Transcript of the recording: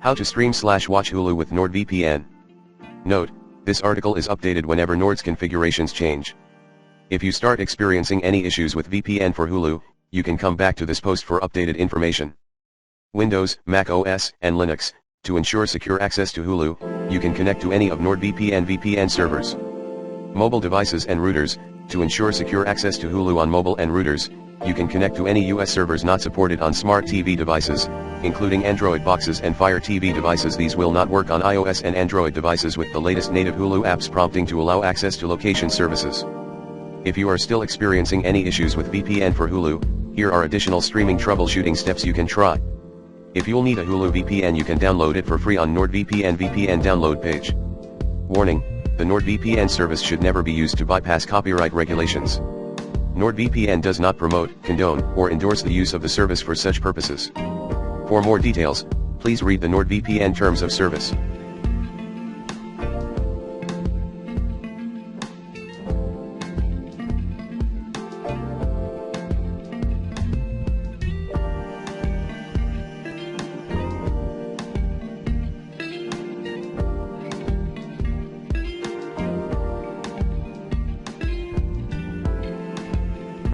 How to stream/watch Hulu with NordVPN. Note, this article is updated whenever Nord's configurations change. If you start experiencing any issues with VPN for Hulu, you can come back to this post for updated information. Windows, Mac OS, and Linux. To ensure secure access to Hulu, you can connect to any of NordVPN VPN servers. Mobile devices and routers. To ensure secure access to Hulu on mobile and routers, you can connect to any US servers not supported on smart TV devices, including Android boxes and Fire TV devices. These will not work on iOS and Android devices with the latest native Hulu apps prompting to allow access to location services. If you are still experiencing any issues with VPN for Hulu, here are additional streaming troubleshooting steps you can try. If you'll need a Hulu VPN, you can download it for free on NordVPN VPN download page. Warning, the NordVPN service should never be used to bypass copyright regulations. NordVPN does not promote, condone, or endorse the use of the service for such purposes. For more details, please read the NordVPN Terms of Service.